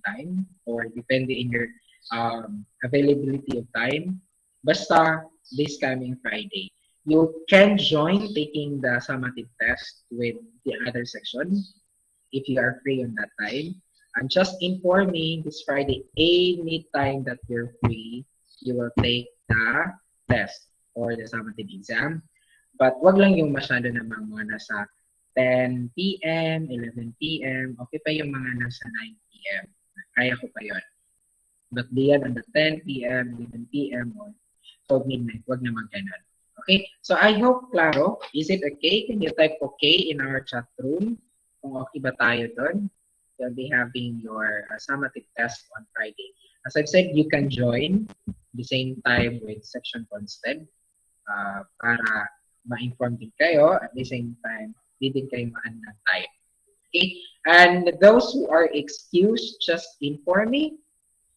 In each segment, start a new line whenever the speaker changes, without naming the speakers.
time or depende in your availability of time. Basta this coming Friday. You can join taking the summative test with the other section if you are free on that time. And just inform me this Friday, any time that you're free, you will take the test or the summative exam. But wag lang yung masyado namang mga nasa 10 p.m., 11 p.m., okay pa yung mga nasa 9 p.m. Kaya ko pa yun. But diyan on the 10 p.m., 11 p.m. or 12 midnight, wag naman ganun. Okay, so I hope, klaro. Is it okay? Can you type okay in our chat room? Kung okay ba tayo doon? You'll be having your summative test on Friday. As I've said, you can join the same time with section consted para ma-inform din kayo at the same time, di din kayo maan ng time. Okay? And those who are excused, just inform me.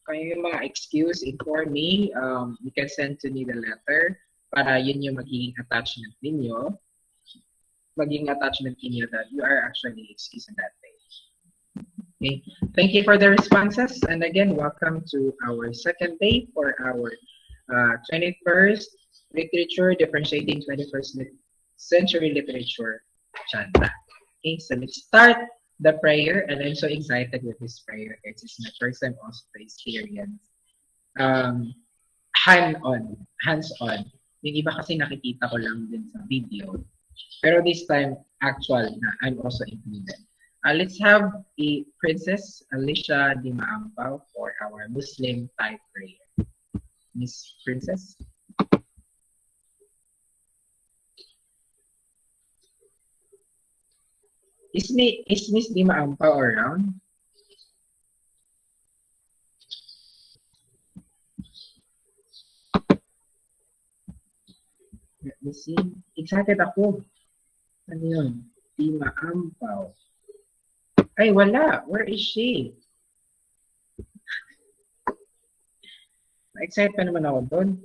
Kung yung mga excuse, inform me. You can send to me the letter para yun yung magiging attachment ninyo. Magiging attachment ninyo that you are actually excused on that day. Okay. Thank you for the responses. And again, welcome to our second day for our 21st Literature Differentiating 21st Century Literature chapter. Okay, so let's start the prayer, and I'm so excited with this prayer. It's my first time also to experience hands-on. Yung iba kasi nakikita ko lang din sa video. Pero this time, actual na, I'm also included. Let's have a Princess Alicia Di Maampaw for our Muslim Thai prayer. Miss Princess? Is Miss Di Maampaw around? Let me see. Excited ako. Ano yun? Di Maampaw. Ay, wala. Where is she? Excited pa naman ako doon.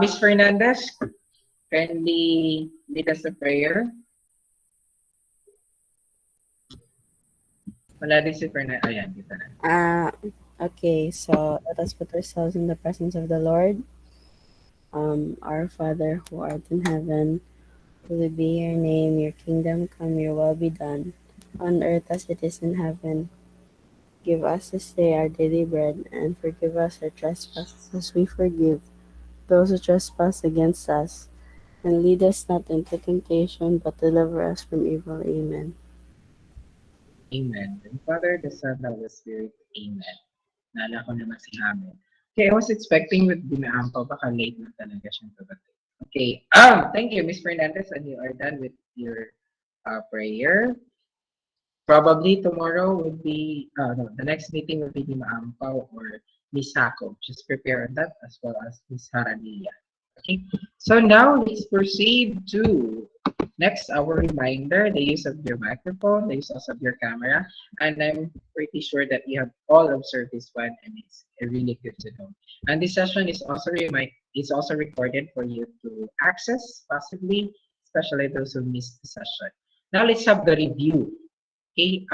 Miss Fernandez, kindly lead us a prayer. Wala din si Fernandez. Ayan, kita na.
Okay, so let us put ourselves in the presence of the Lord. Our Father who art in heaven, hallowed be your name, your kingdom come, your will be done, on earth as it is in heaven. Give us this day our daily bread, and forgive us our trespasses as we forgive those who trespass against us. And lead us not into temptation, but deliver us from evil. Amen.
Amen. And Father, the Son, and the Spirit. Amen. Nala ko naman si Hamel. Okay, I was expecting with Dimaampaw, baka late na talaga siyang tumating. Okay, thank you, Miss Fernandez, and you are done with your prayer. Probably tomorrow would be, no, the next meeting will be Dimaampaw or Miss Hako. Just prepare on that as well as Miss Harania. Okay, so now let's proceed to next, our reminder, the use of your microphone, the use also of your camera, and I'm pretty sure that you have all observed this one, and it's really good to know. And this session is also recorded for you to access, possibly, especially those who missed the session. Now let's have the review. Okay,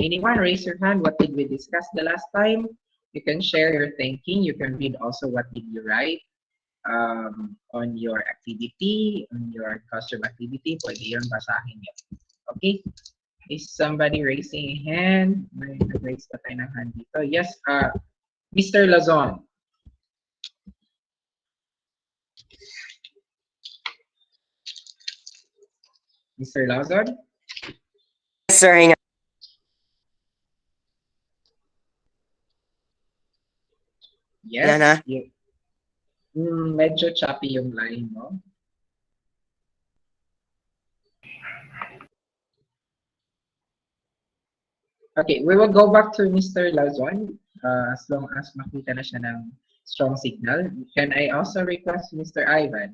anyone raise your hand? What did we discuss the last time? You can share your thinking. You can read also what did you write. On your activity, on your classroom activity, pwede yun basahin yun. Okay? Is somebody raising a hand? May nag-raise pa tayo ng hand dito. Yes, Mr. Lazon. Mr. Lazon?
Yes, sir. Hang on.
Yes. Medyo choppy yung line mo. Okay, we will go back to Mr. Lazon as long as makita na siya ng strong signal. Can I also request Mr. Ivan?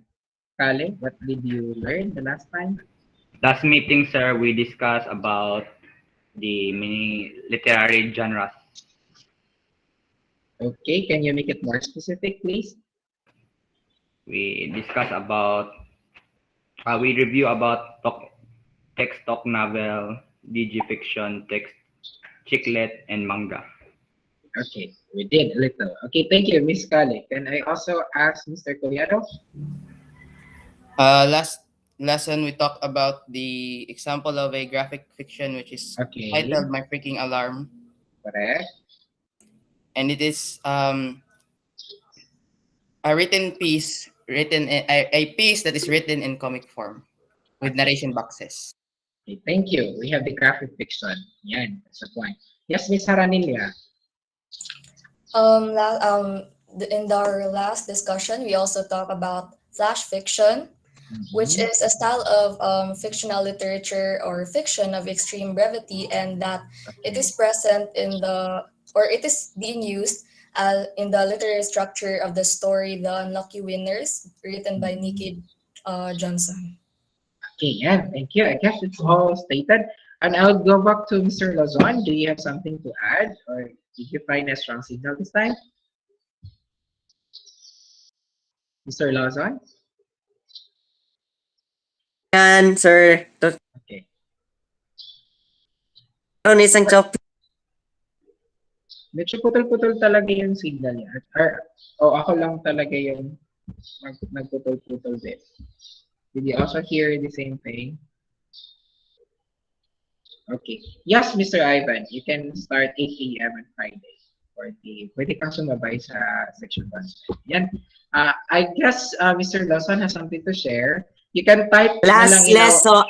Kale, what did you learn the last time?
Last meeting, sir, we discussed about the many literary genres.
Okay, can you make it more specific, please?
We discuss about, we review about text talk novel, DG fiction, text chicklet, and manga.
Okay, we did a little. Okay, thank you, Miss Kale. Can I also ask Mr. Collado?
Last lesson we talked about the example of a graphic fiction which is
Okay,
titled My Freaking Alarm,
correct.
and it is a written piece a piece that is written in comic form with
Okay,
narration boxes.
okay, thank you. We have the graphic fiction. Yan, that's the point. Yes, Miss Haranilia.
In our last discussion, we also talked about flash fiction, which
Mhm.
is a style of fictional literature or fiction of extreme brevity, and that it is
Okay.
present in the or it is being used in the literary structure of the story The Unlucky Winners, written by
Mhm.
Nikki Johnson.
Okay, yeah, thank you. I guess it's all stated. And I'll go back to Mr. Lozon. Do you have something to add, or did you find a strong signal this time? Mr. Lozon?
Yan, sir.
Okay.
Meron isang topic.
Medyo putol-putol talaga yung signal niya. O ako lang talaga yung nagputol-putol din. Did you also hear the same thing? Okay. Yes, Mr. Ivan, you can start 8 a.m. on Friday. Pwede kang sumabay sa section 1. Yan. I guess Mr. Lawson has something to share. You can type na lang in our...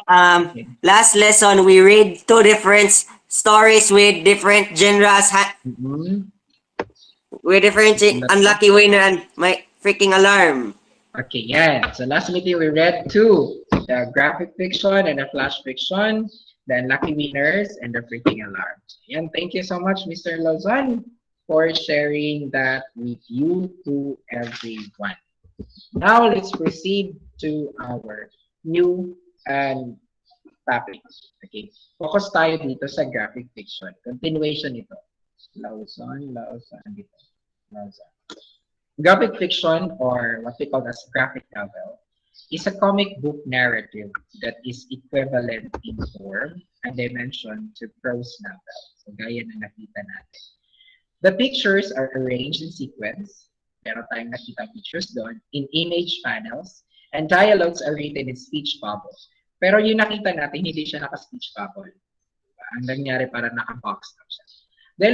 Okay.
Last lesson, we read two different stories with different genres,
Mhm.
with different unlucky winner and my freaking alarm.
Okay, yan. So last meeting we read two. The graphic fiction and the flash fiction, the unlucky winners, and the freaking alarms. Yan. Thank you so much, Mr. Lozon, for sharing that with you to everyone. Now let's proceed to our new topic. Okay. Focus tayo dito sa graphic fiction. Continuation ito. Lawson, dito. Lawson. Graphic fiction, or what we call as graphic novel, is a comic book narrative that is equivalent in form and dimension to prose novel. So gaya na nakita natin. The pictures are arranged in sequence. Meron tayong nakita pictures doon in image panels, and dialogues are written in speech bubbles. Pero yung nakita natin, hindi siya naka-speech bubble. Ang nangyari para naka-box lang siya. The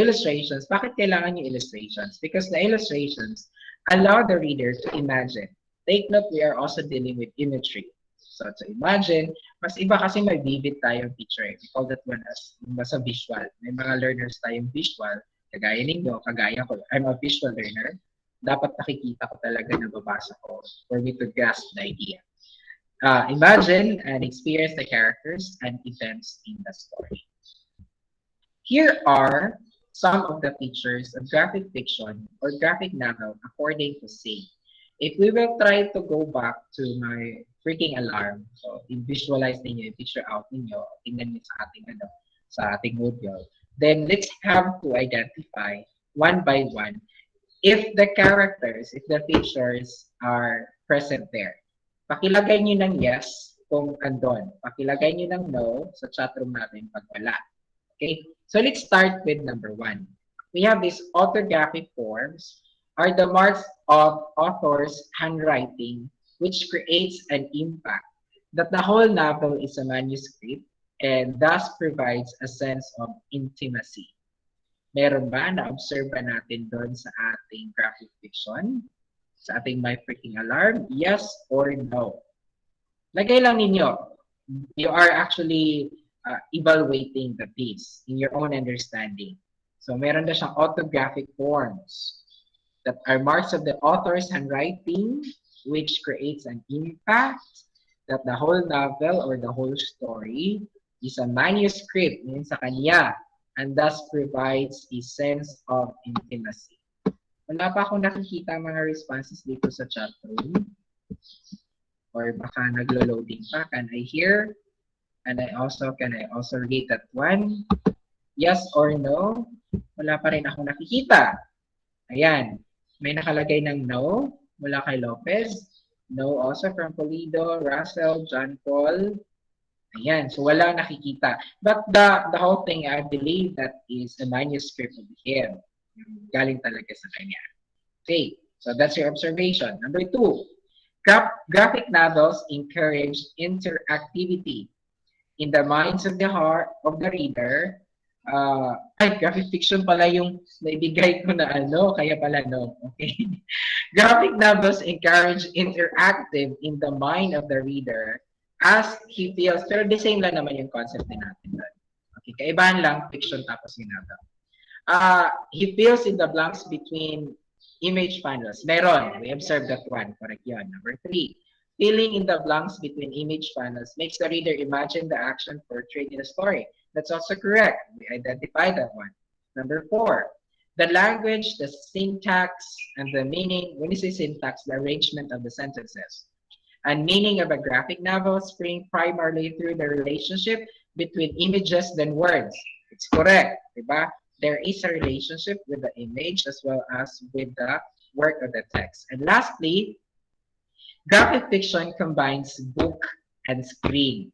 illustrations, bakit kailangan yung illustrations? Because the illustrations allow the reader to imagine. Take note, we are also dealing with imagery. So to imagine, mas iba kasi may vivid tayong picture. We call that one as basta visual. May mga learners tayong visual, kagaya ninyo, kagaya ko. I'm a visual learner. Dapat nakikita ko talaga na babasa ko for me to grasp the idea. Imagine and experience the characters and events in the story. Here are some of the features of graphic fiction or graphic novel according to Say. If we will try to go back to my freaking alarm, so i-visualize ninyo, i-picture out ninyo, tingnan niyo sa ating module, then let's have to identify one by one if the characters, if the features are present there. Pakilagay niyo ng yes kung andon. Pakilagay niyo ng no sa chatroom natin pag wala. Okay, so let's start with number 1. We have these orthographic forms are the marks of author's handwriting which creates an impact that the whole novel is a manuscript and thus provides a sense of intimacy. Meron ba na-observe ba natin doon sa ating graphic fiction? Sa ating My Freaking Alarm? Yes or no? Lagay lang ninyo. You are actually evaluating the piece in your own understanding. So meron na siyang orthographic forms that are marks of the author's handwriting which creates an impact that the whole novel or the whole story is a manuscript yun sa kanya and thus provides a sense of intimacy. Wala pa akong nakikita mga responses dito sa chat room or baka naglo-loading pa. Can I hear? And can I also read that one? Yes or no? Wala pa rin ako nakikita. Ayan. May nakalagay ng no mula kay Lopez. No also from Polido, Russell, John Paul, Ayan, so wala nakikita. But the whole thing, I believe that is a manuscript of him. Galing talaga sa kanya. Okay, so that's your observation. Number 2, graphic novels encourage interactivity in the minds of the heart of the reader. Graphic fiction pala yung naibigay ko na ano, kaya pala no. Okay. Graphic novels encourage interactive in the mind of the reader as he feels, pero the same lang naman yung concept din natin doon. Okay, kaibahan lang, fiction tapos yung novel. He fills in the blanks between image panels. Meron, we observed that one. Correct yun. Number 3, filling in the blanks between image panels makes the reader imagine the action portrayed in a story. That's also correct. We identified that one. Number 4, the language, the syntax, and the meaning. When you say syntax, the arrangement of the sentences and meaning of a graphic novel spring primarily through the relationship between images than words. It's correct, diba? There is a relationship with the image as well as with the work of the text. And lastly, graphic fiction combines book and screen.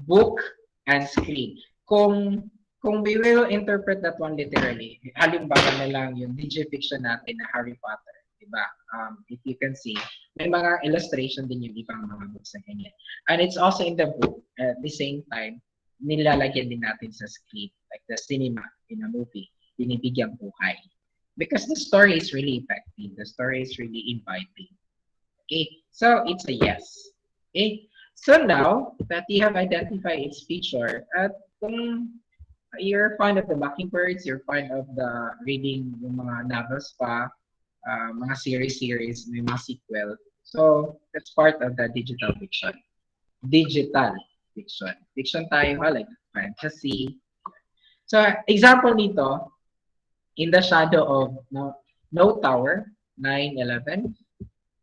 Book and screen. Kung we will interpret that one literally, halimbawa na lang yung digifiction natin na Harry Potter, diba? If you can see, may mga illustration din yung ibang mga books na ganyan. And it's also in the book, at the same time, nilalagyan din natin sa screen, like the cinema in a movie, binibigyang buhay. Because the story is really effective, the story is really inviting. Okay, so it's a yes. Okay, so now that you have identified its feature, at kung you're fond of the Mockingbirds, you're fond of the reading yung mga novels pa, mga series, may mga sequel. So, that's part of the digital fiction. Digital fiction. Fiction tayo, like fantasy. So, example nito, In the Shadow of No Tower, 9/11.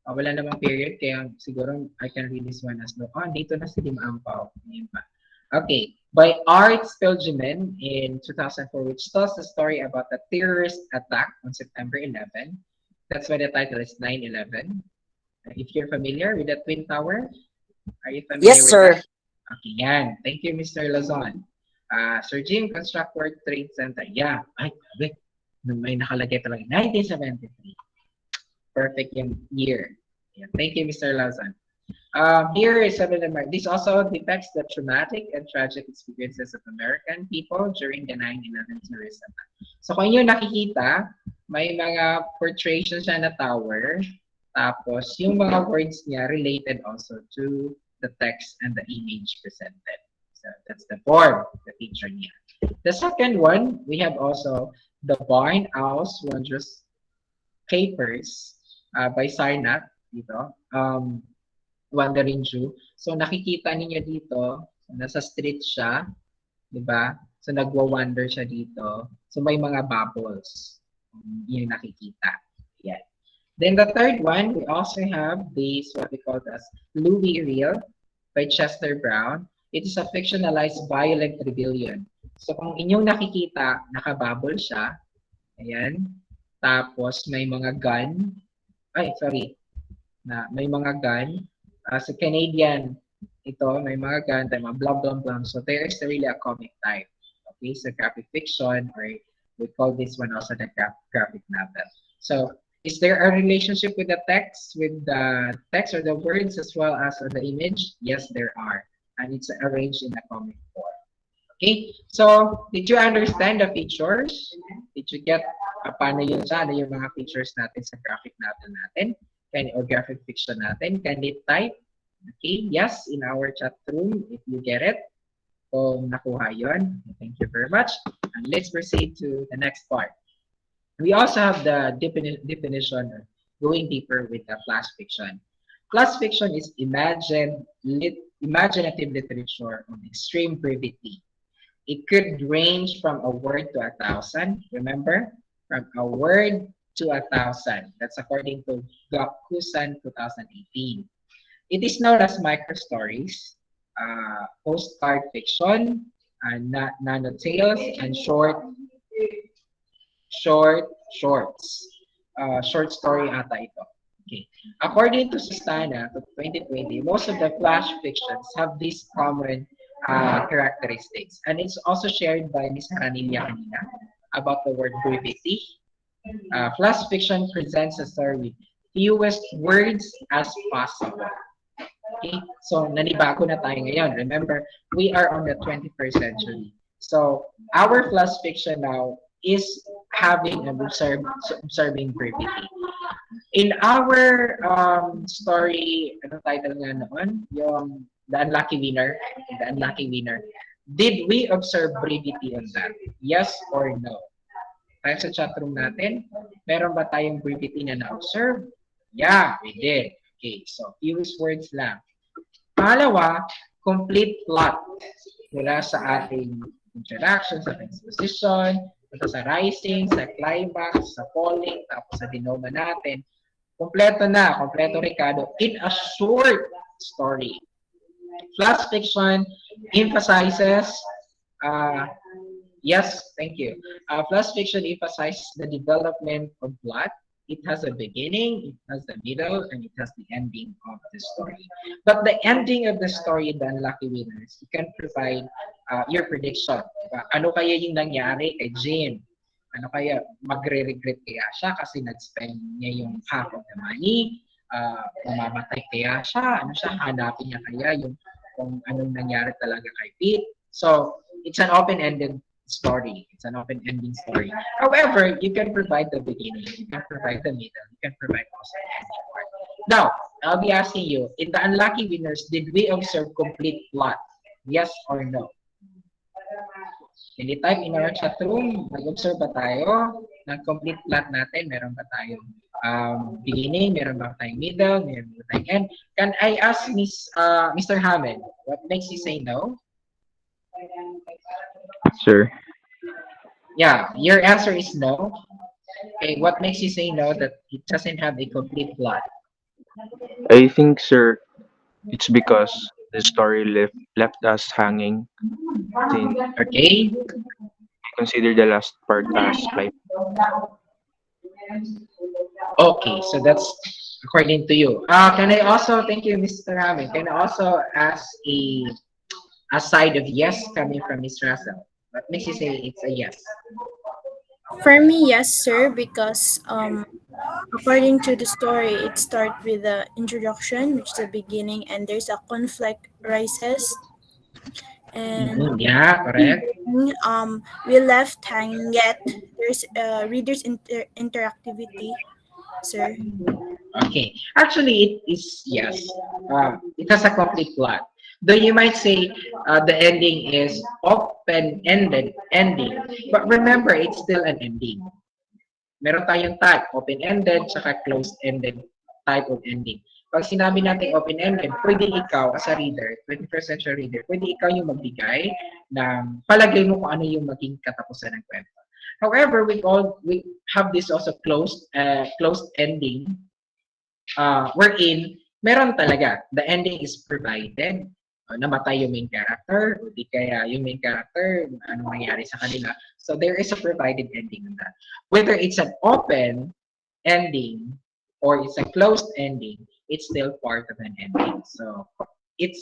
Wala namang period, kaya siguro I can read this one as no. Dito na si Limampaw. Okay, by Art Spelgeman in 2004, which tells the story about the terrorist attack on September 11. That's why the title is 9/11. If you're familiar with the Twin Tower, are you familiar
Yes,
with
sir.
that? Okay, yan. Thank you, Mr. Lazon. Sir Jim, Construct World Trade Center. Yeah. Ay, grabe. May nakalagay talaga. 1973. Perfect yung year. Yeah. Thank you, Mr. Lazon. Here is some of them. This also depicts the traumatic and tragic experiences of American people during the 9/11 terrorist attack. So kung inyo nakikita, may mga portrayal siya na tower, tapos yung mga words niya related also to the text and the image presented. So that's the form, the picture niya. The second one, we have also the Barn Owl's Wondrous Capers by Sarnak, dito. Wandering Jew. So nakikita niyo dito, nasa street siya, 'di ba? So nagwa-wander siya dito. So may mga bubbles. Yun nakikita. Yeah. Then the third one, we also have this what we call as Louis Real by Chester Brown. It is a fictionalized violent rebellion. So kung inyong nakikita, nakabubble siya. Ayan. Tapos may mga gun. May mga gun. Sa Canadian, ito, may mga gun, may mga blah, blah, blah. So there is really a comic type. Okay, so graphic fiction, or we call this one also the graphic novel. So is there a relationship with the text or the words as well as the image? Yes, there are. And it's arranged in a comic form. Okay, so did you understand the features? Did you get paano yun siya, yung mga features natin sa graphic novel natin? Or graphic fiction natin, can it type? Okay, yes, in our chat room, if you get it. Kung nakuha yun, thank you very much. And let's proceed to the next part. We also have the definition, going deeper with the class fiction. Class fiction is imaginative literature of extreme brevity. It could range from a word to 1,000, remember? From a word to 1,000. That's according to Gakusan 2018. It is known as micro-stories, postcard fiction, nano-tales, and shorts. Short story ata ito. Okay. According to Sustana, to 2020, most of the flash fictions have these common characteristics. And it's also shared by Ms. Hanilia kanina about the word brevity. Flash fiction presents a story with fewest words as possible. Okay? So, nanibago na tayo ngayon. Remember, we are on the 21st century. So, our flash fiction now is having an observing brevity. In our story, ano title nga noon? Yung The Unlucky Winner. The Unlucky Winner. Did we observe brevity on that? Yes or no? Tayo sa chatroom natin, meron ba tayong brevity na na-observe? Yeah, we did. Okay, so fewest words lang. Pangalawa, complete plot. Mula sa ating introduction, sa exposition, sa rising, sa climax, sa falling, tapos sa dinoma natin. Kompleto na, kompleto Ricardo, in a short story. Flash fiction emphasizes, yes, thank you. Flash fiction emphasizes the development of plot. It has a beginning, it has the middle, and it has the ending of the story. But the ending of the story, the Unlucky Winners, you can provide your prediction. Diba? Ano kaya yung nangyari kay Jane? Ano kaya, magre-regret kaya siya kasi nag-spend niya yung half of the money? Mamamatay kaya siya? Ano siya, hanapin niya kaya yung kung anong nangyari talaga kay Pete? So, it's an open-ended story. It's an open-ending story. However, you can provide the beginning, you can provide the middle, you can provide also the ending part. Now, I'll be asking you, in the Unlucky Winners, did we observe complete plot? Yes or no? Can you type in our chat room? Nag-observe ba tayo ng complete plot natin? Meron ba tayong beginning? Meron ba tayong middle? Meron ba tayong end? Can I ask Mr. Hammond, what makes you say no?
Sir,
Yeah, your answer is no. Okay, what makes you say no that it doesn't have a complete plot?
I think, sir, it's because the story left us hanging since
Okay,
we consider the last part as climax.
okay, so that's according to you. Can I also, thank you, Mr. Ramin, can I also ask a side of yes coming from Miss Russell? What makes you say it's a yes?
For me, yes, sir, because according to the story, it starts with the introduction, which is the beginning, and there's a conflict rises, and
Yeah, correct.
we left hanging yet there's readers interactivity, sir.
Okay, actually, it is yes. It has a complete plot. Though you might say the ending is open-ended ending, but remember, it's still an ending. Meron tayong tag, open-ended, saka closed-ended type of ending. Pag sinabi natin open-ended, pwede ikaw as a reader, 21st century reader, pwede ikaw yung magbigay ng palagay mo kung ano yung maging katapusan ng kwento. However, we have this also closed ending wherein meron talaga, the ending is provided, namatay yung main character, di kaya yung main character, ano nangyari sa kanila. So there is a provided ending on that. Whether it's an open ending or it's a closed ending, it's still part of an ending. So it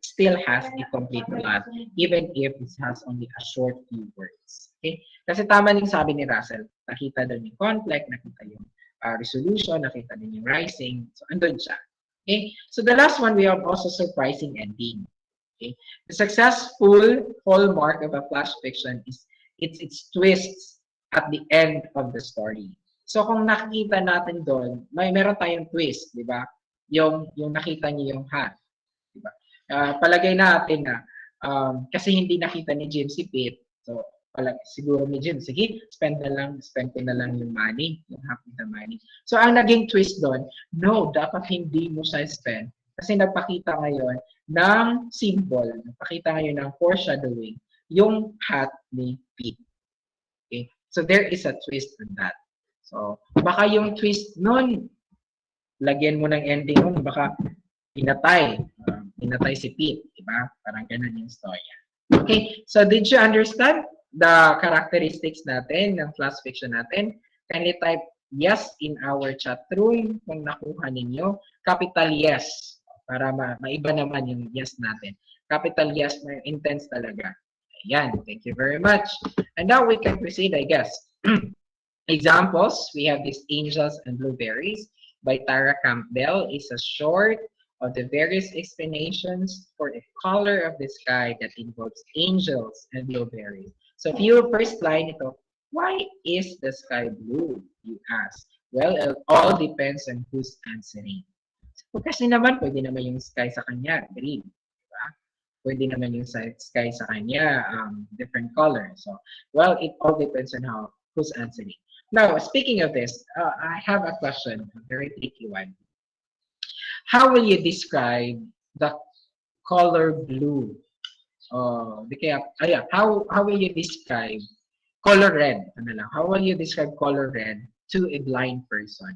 still has a complete plot, even if it has only a short few words. Okay? Kasi tama yung sabi ni Russell, nakita doon yung conflict, nakita yung resolution, nakita din yung rising. So, andun siya. Okay? So, the last one, we have also surprising ending. Okay? The successful hallmark of a flash fiction is its twists at the end of the story. So, kung nakikita natin doon, meron tayong twist, di ba? Yung nakita niyo yung hat. Di ba? Palagay natin na, kasi hindi nakita ni Jim si Pete, so, siguro ni Jim, sige, spend ko na lang yung money, yung half of the money. So, ang naging twist doon, no, dapat hindi mo siya spend. Kasi nagpakita ngayon ng symbol, nagpakita ngayon ng foreshadowing, yung hat ni Pete. Okay? So, there is a twist in that. So, baka yung twist nun, lagyan mo ng ending nun, baka pinatay si Pete, diba? Parang ganun yung storya. Okay, so did you understand the characteristics natin ng flash fiction natin? Kindly type yes in our chat room kung nakuha ninyo. Capital yes. Para maiba naman yung yes natin. Capital yes na intense talaga. Ayan. Thank you very much. And now we can proceed, I guess. Examples, we have these Angels and Blueberries by Tara Campbell. Is a short of the various explanations for the color of the sky that involves angels and blueberries. So if you first line ito, why is the sky blue? You ask. Well, it all depends on who's answering. So, kasi naman, pwede naman yung sky sa kanya, green. Diba? Pwede naman yung sky sa kanya, different color. So, well, it all depends on who's answering. Now, speaking of this, I have a question, a very tricky one. How will you describe the color blue? How will you describe color red? Ano lang, how will you describe color red to a blind person?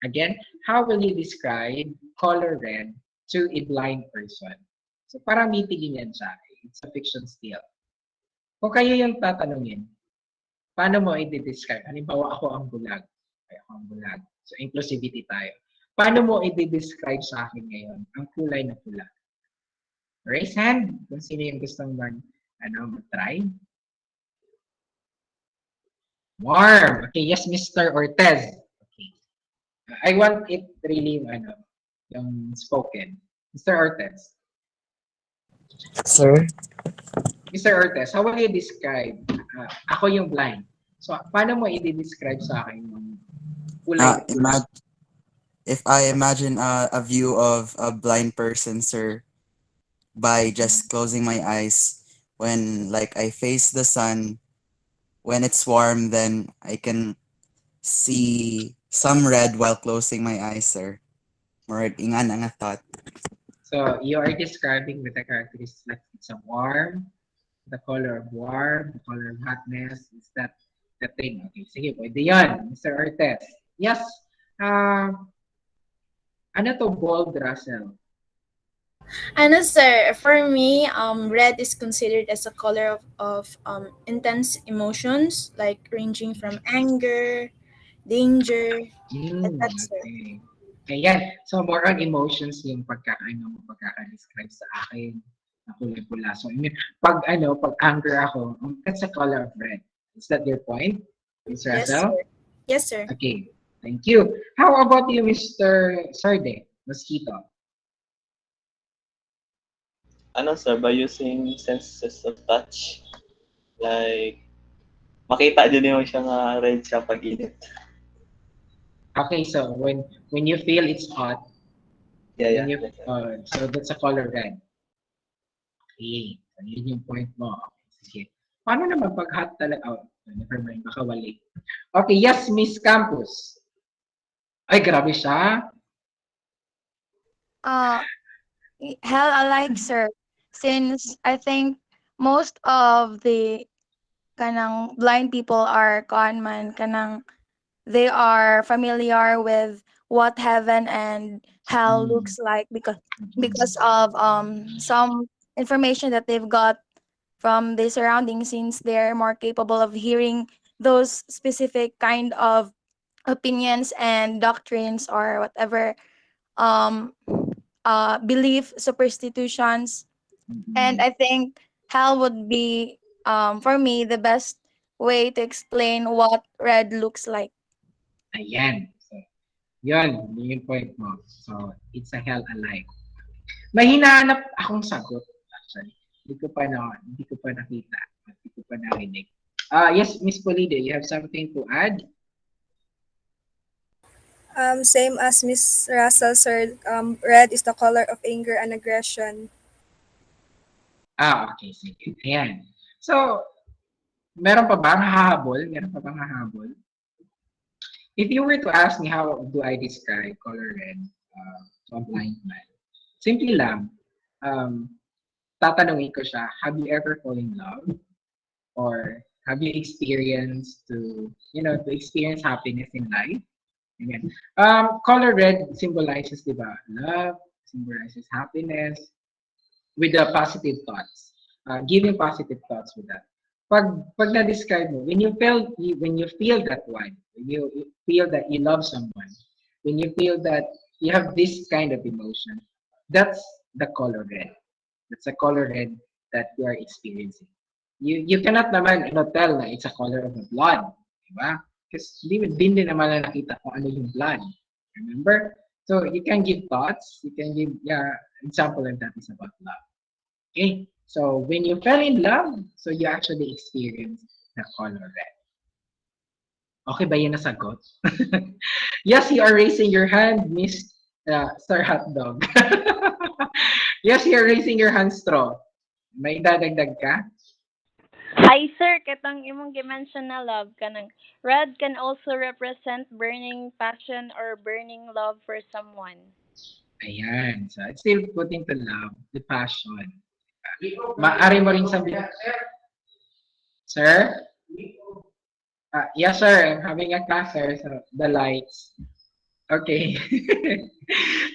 Again, how will you describe color red to a blind person? So, parang mitigin yan siya. It's a fiction still. Kung kayo yung tatanungin, paano mo i-describe? Halimbawa, ako ang bulag. Ay, ako ang bulag. So, inclusivity tayo. Paano mo i-describe sa akin ngayon ang kulay na pula? Raise hand kung sino yung gustong mag-try. Warm. Okay, yes, Mr. Ortez. Okay. I want it really, yung spoken. Mr. Ortez.
Sir?
Mr. Ortez, how will you describe, ako yung blind. So, paano mo i-describe sa akin yung kulay na pula?
If I imagine a view of a blind person, sir, by just closing my eyes, when like I face the sun, when it's warm, then I can see some red while closing my eyes, sir. More ingan ang thought.
So, you are describing with the characteristics like it's a warm, the color of warm, the color of hotness, is that the thing? Okay, sige, pwede yan, Mr. Ortez. Yes, ano to, bold, Russell?
Ano sir, for me, red is considered as a color of intense emotions, like ranging from anger, danger, etc. sir.
Okay. Ayan. So, more on emotions yung pagkaka-describe sa akin na kulay-pula. So, I mean, pag anger ako, that's the color of red. Is that your point, Ms.
Yes
Russell?
sir. Yes sir.
Okay. Thank you. How about you, Mr. Sarde? Mosquito?
Ano sir, by using senses of touch, like, makita din mo siya nga red siya pag init.
Okay, so when you feel it's hot,
Yeah.
so that's a color red. Okay, so yun yung point mo. Okay, sige. Paano naman pag hot talaga? Oh, never mind, baka wali. Okay, yes, Miss Campus. Ay, grabe siya.
Hell alike, sir. Since I think most of the kanang blind people are they are familiar with what heaven and hell looks like because of some information that they've got from the surroundings, since they're more capable of hearing those specific kind of opinions and doctrines or whatever belief superstitions. And I think hell would be for me the best way to explain what red looks like.
Ayan. So, yun yung point mo. So, it's a hell alike. May hinahanap akong sagot, actually. Hindi ko pa nakita. Hindi ko pa narinig. Yes, Miss Polide, you have something to add?
Same as Miss Russell, sir. Red is the color of anger and aggression.
Okay, sige. Ayan. So, meron pa bang hahabol? If you were to ask me how do I describe color red to a blind man, simply lang, tatanungin ko siya, have you ever fallen in love? Or have you experienced to experience happiness in life? Ayan. Color red symbolizes, di ba, love, symbolizes happiness with the positive thoughts. Giving positive thoughts with that. pag na-describe mo, when you feel that one, when you feel that you love someone, when you feel that you have this kind of emotion, that's the color red. That's the color red that you are experiencing. You cannot naman tell na it's a color of the blood, di ba? Because din naman na nakita kung ano yung blood. Remember? So you can give thoughts, you can give example of that is about love. Okay? So when you fell in love, so you actually experience the color red. Okay ba yun nasagot? Yes, you are raising your hand, Miss Sir Hotdog. Yes, you are raising your hand, Straw. May dadagdag ka?
Ay, sir, katong imong gimension na love kanang red can also represent burning passion or burning love for someone.
Ayan. So it's still putting to love, the passion. Maari mo rin sabihin, sir? Yes, sir. I'm having a class, sir. So the lights. Okay.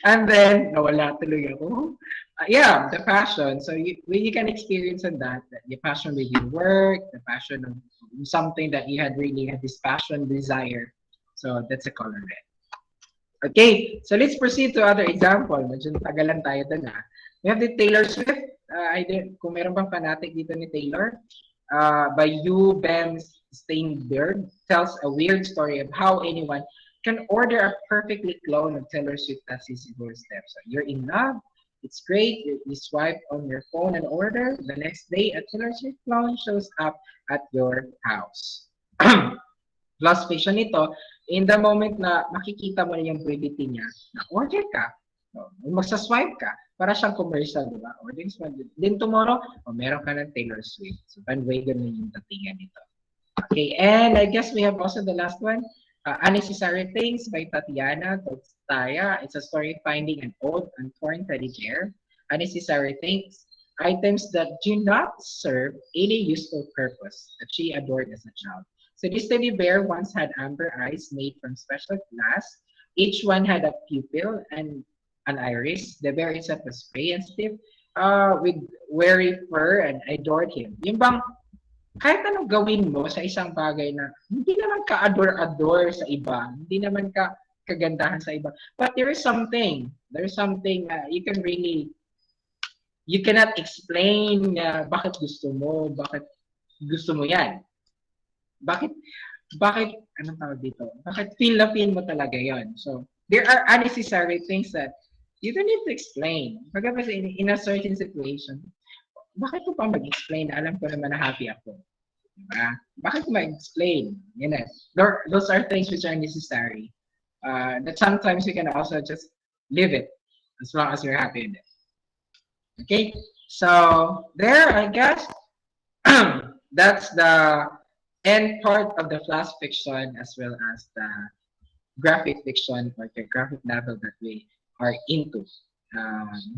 And then, nawala tuloy ako. Yeah, the passion. So you can experience on that, the passion with your work, the passion of something that you really had this passion, desire. So that's a color red. Okay, so let's proceed to other example. Medyo tagalan tayo dun We have the Taylor Swift. Kung meron bang fanatic dito ni Taylor, by you, Ben Steinberg, tells a weird story of how anyone can order a perfectly clone of Taylor Swift as his doorstep. So you're in love, it's great, you swipe on your phone and order. The next day, a Taylor Swift clone shows up at your house. Plus fiction nito, in the moment na makikita mo na yung validity niya, na-order ka, magsaswipe ka, para siyang commercial, di ba? Order this one. Then tomorrow, meron ka ng Taylor Swift. So, bandwagon na yung datingan nito. Okay, and I guess we have also the last one, Unnecessary Things by Tatiana Tolstaya. It's a story finding an old and torn teddy bear. Unnecessary things, items that do not serve any useful purpose that she adored as a child. So this teddy bear once had amber eyes made from special glass. Each one had a pupil and an iris. The bear itself was gray and stiff, with weary fur, and adored him. Yung bang, kahit anong gawin mo sa isang bagay na hindi naman ka-adore sa iba, hindi naman ka kagandahan sa iba, but there is something you can really, you cannot explain bakit gusto mo yan. Bakit, anong tawag dito? Bakit feel mo talaga yon? So, there are unnecessary things that you don't need to explain. Pagkabas in a certain situation, bakit ko pa mag-explain na alam ko naman na happy ako? Diba? Bakit ko mag-explain? Yan na. Those are things which are necessary. That sometimes you can also just live it as long as you're happy with it. Okay? So, there, I guess, that's the end part of the flash fiction as well as the graphic fiction or the graphic novel that we are into.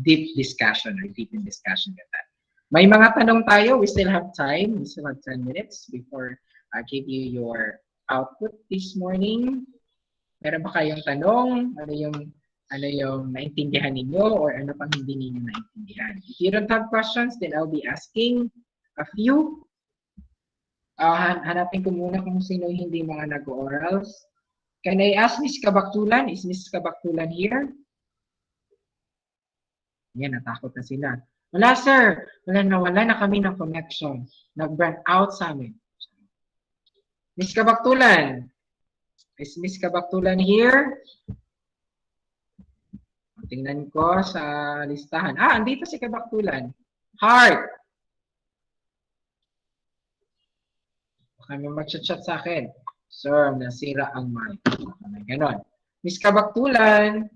Deep discussion or deep in discussion with that. May mga tanong tayo. We still have time. We still have 10 minutes before I give you your output this morning. Meron ba kayong tanong? Ano yung naintindihan ninyo or ano pang hindi ninyo naintindihan? If you don't have questions, then I'll be asking a few. Hanapin ko muna kung sino hindi mga nag-orals. Can I ask Miss Kabaktulan? Is Miss Kabaktulan here? Yan, natakot na sila. Wala, sir. Wala na kami ng connection. Nag-burn out sa amin. Miss Kabaktulan. Is Miss Kabaktulan here? Tingnan ko sa listahan. Andito si Kabaktulan. Heart. Kami mag-chat sa akin. Sir, nasira ang mic. Ganon. Miss Kabaktulan.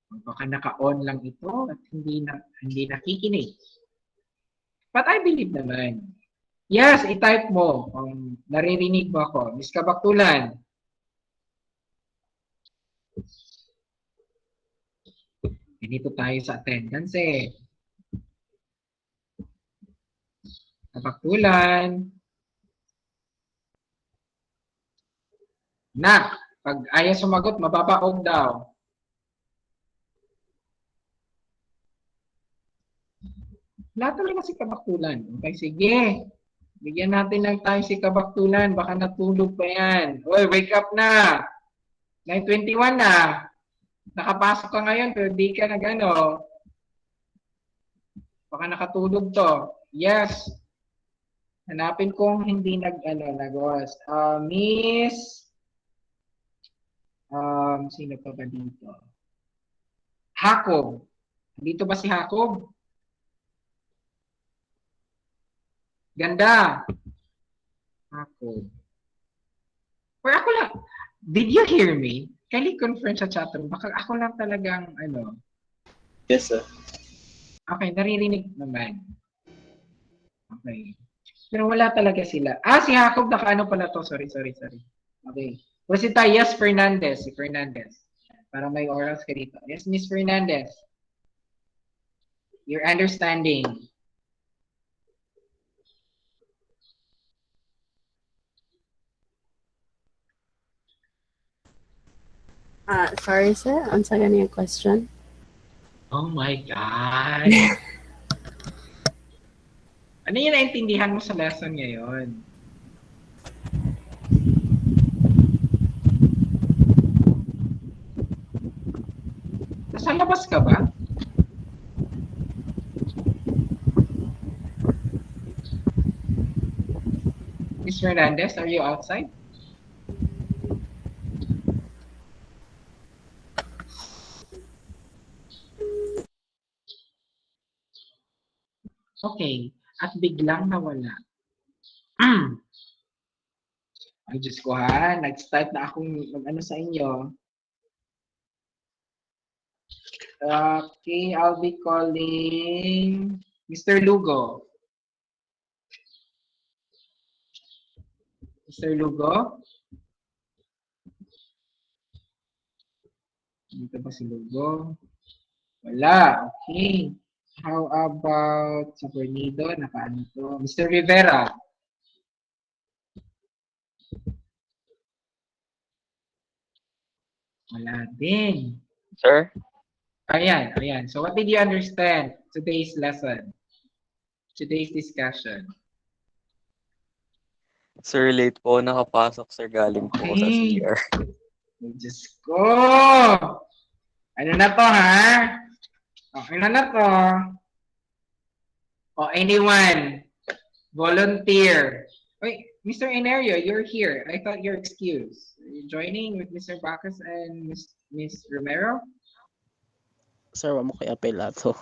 Baka naka-on lang ito at hindi nakikinig. But I believe naman. Yes, i-type mo kung naririnig mo ako. Miss Kabaktulan. Dito tayo sa attendance eh. Kabaktulan. Nak, pag ayaw sumagot, mababaog daw. Wala talaga si Kabaktulan. Okay, sige. Bigyan natin ng time si Kabaktulan. Baka natulog pa yan. Oy, wake up na. 9:21 na. Nakapasok ka ngayon pero di ka nag-ano. Baka nakatulog to. Yes. Hanapin kong hindi nag-OS. Miss, sino pa ba dito? Hakob. Dito ba si Hakob? Ganda. Hakob. Or ako lang. Did you hear me? Kindly confirm sa chatroom. Baka ako lang talagang
Yes, sir.
Okay, naririnig naman. Okay. Pero wala talaga sila. Si Jacob, naka-ano pala to. Sorry. Okay. Rosita, yes, Fernandez. Si Fernandez. Para may orals ka dito. Yes, Miss Fernandez. Your understanding.
Sorry, sir. Unsa gani yung question?
Oh my God. Ano yung naintindihan mo sa lesson ngayon? Nasa labas ka ba? Miss Fernandez, are you outside? Okay. At biglang nawala. Ay, Diyos ko ha. Nag-start na akong mag-ano sa inyo. Okay, I'll be calling Mr. Lugo. Mr. Lugo? Dito ba si Lugo? Wala. Okay. How about si Bernido? Nakaano to? Mr. Rivera? Wala din.
Sir?
Ayan. So what did you understand today's lesson? Today's discussion?
Sir, late po nakapasok, sir. Galing po ko sa CR.
Diyos ko! Ano na to, ha? Okay na to. Anyone? Volunteer. Wait, Mr. Enerio, you're here. I thought you're excused. Are you joining with Mr. Bacchus and Miss Romero?
Sir, wa mo kay apelato.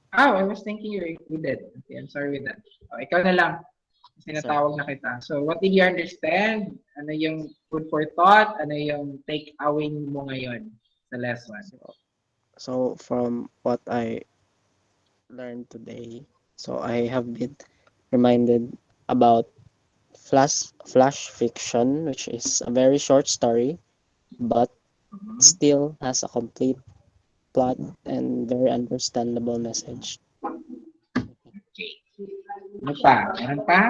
I was thinking you're included. Okay, I'm sorry with that. Ikaw na lang. Sinatawag na kita. So, what did you understand? Ano yung food for thought? Ano yung take-away mo ngayon sa lesson?
So, from what I learned today, so I have been reminded about flash fiction, which is a very short story, but still has a complete plot and very understandable message.
Okay. Ano pa? Meron pa?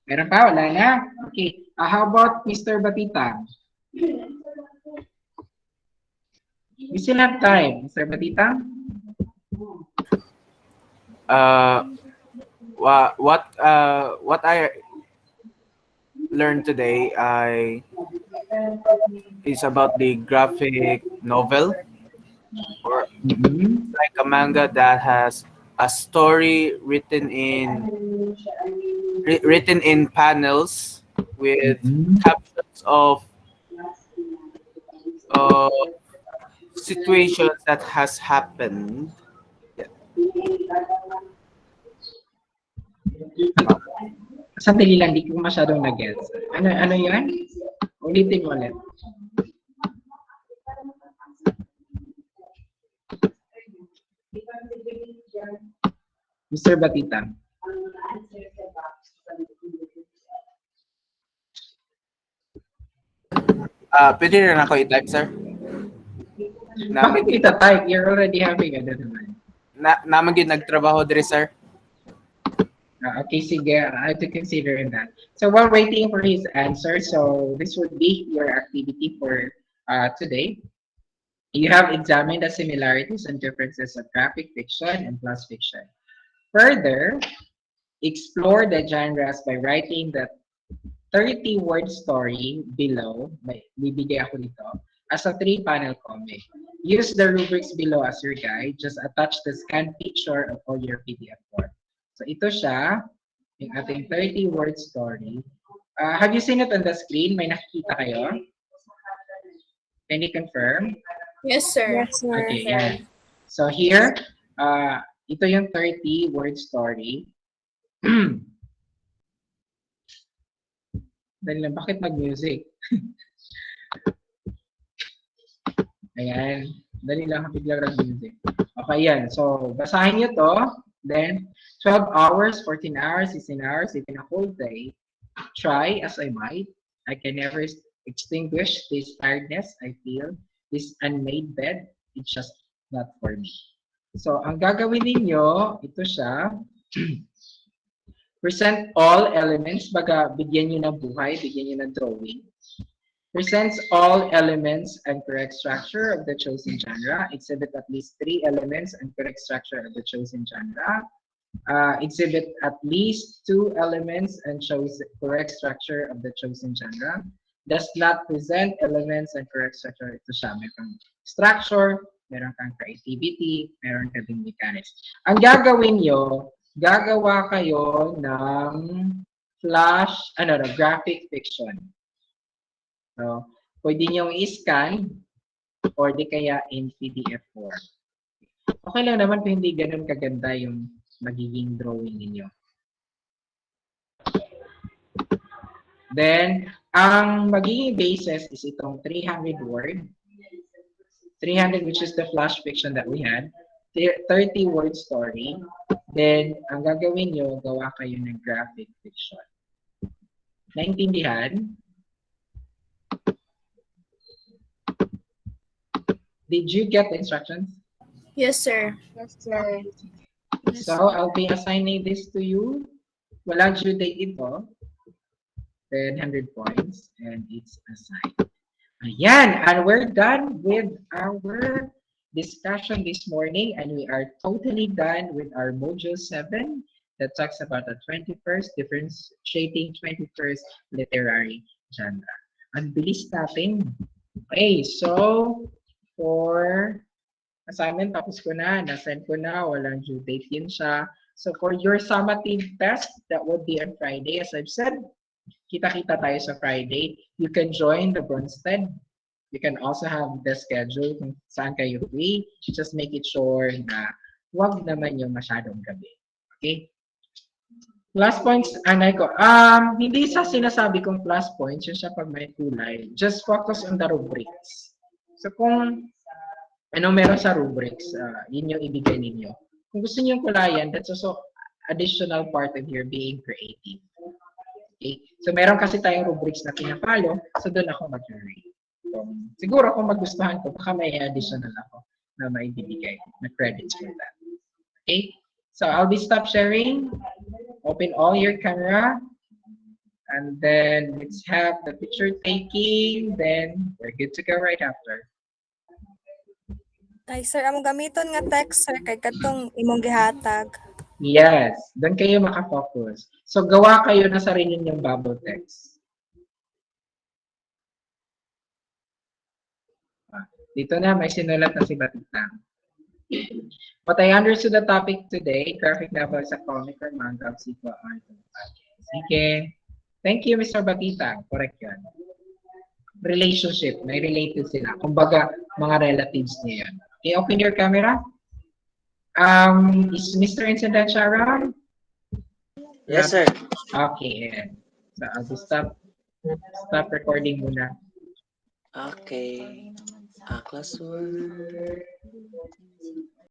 Meron pa? Wala na? Okay. How about Mr. Batita? We still have time. Mr. Batita?
What I learned today is about the graphic novel, or like a manga that has a story written in panels with captions of situations that has happened.
Sandali lang, di ko masyadong nag-gets. Ano yun? Ulitin mo ulit. Mr. Batita.
Pwede rin ako i-type, sir?
Bakit kita type? You're already having ano naman.
Naman yun nagtrabaho diri, sir.
Okay, sige. I have to consider that. So while waiting for his answer, so this would be your activity for today. You have examined the similarities and differences of graphic fiction and plus fiction. Further, explore the genres by writing the 30-word story below, may bibigay ako dito, as a 3-panel comic. Use the rubrics below as your guide. Just attach the scanned picture of all your PDF form. So ito siya, yung ating 30-word story. Have you seen it on the screen? May nakikita kayo? Can you confirm?
Yes, sir.
Yes, sir.
Okay, yan. So here, ito yung 30-word story. Dali lang, bakit mag-music? Ayan. Dali lang, biglang mag-music. Okay, yan. So, basahin nyo to. Then, 12 hours, 14 hours, 16 hours, even a whole day. Try as I might. I can never extinguish this tiredness I feel. This unmade bed, it's just not for me. So, ang gagawin ninyo, ito siya. Present all elements, baga bigyan nyo ng buhay, bigyan nyo ng drawing. Presents all elements and correct structure of the chosen genre. Exhibit at least 3 elements and correct structure of the chosen genre. Exhibit at least 2 elements and shows the correct structure of the chosen genre. Does not present elements and correct structure. Ito siya, may kang structure, meron kang creativity, meron kang mechanics. Ang gagawin nyo, gagawa kayo ng graphic fiction. So, pwede nyo i-scan or di kaya in PDF form. Okay lang naman kung hindi ganun kaganda yung magiging drawing ninyo. Then, ang magiging basis is itong 300 word. 300, which is the flash fiction that we had. 30 word story. Then, ang gagawin nyo, gawa kayo ng graphic fiction. Naintindihan? Did you get the instructions?
Yes, sir.
Yes, sir.
So, I'll be assigning this to you. Walang due date ito. 100 points. And it's assigned. Ayan. And we're done with our discussion this morning. And we are totally done with our Module 7 that talks about the 21st, differentiating 21st literary genre. Ang bilis natin. Okay, so for assignment, tapos ko na, nasend ko na, walang due date yun siya. So for your summative test, that would be on Friday. As I've said, kita-kita tayo sa Friday. You can join the Brunstead. You can also have the schedule kung saan kayo free. Just make it sure na wag naman yung masyadong gabi. Okay? Plus points, anay ko. Hindi sa sinasabi kong plus points, yun siya pag may kulay. Just focus on the rubrics. So kung ano meron sa rubrics, yun yung ibigay ninyo. Kung gusto niyo yung kulayan, that's also additional part of your being creative. Okay? So meron kasi tayong rubrics na pinapalo, so doon ako mag-rate. So, siguro kung magustuhan ko, baka may additional ako na maibibigay na credits for that. Okay? So I'll be stop sharing. Open all your camera. And then let's have the picture taking. Then we're good to go right after.
Ay, sir, among gamiton nga text, sir, kay katong imong gihatag.
Yes, doon kayo makafocus. So gawa kayo na sarili niyong bubble text. Dito na, may sinulat na si Batitang. What I understood the topic today, graphic novel sa comic or manga of sequel art. Sige. Thank you, Mr. Batitang. Correct yan. Relationship, may related sila. Kumbaga, mga relatives niya yan. Okay, open your camera. Is Mr. Incendentia around?
Yes, sir.
Okay, and so I'll just stop recording muna.
Okay. Classwork.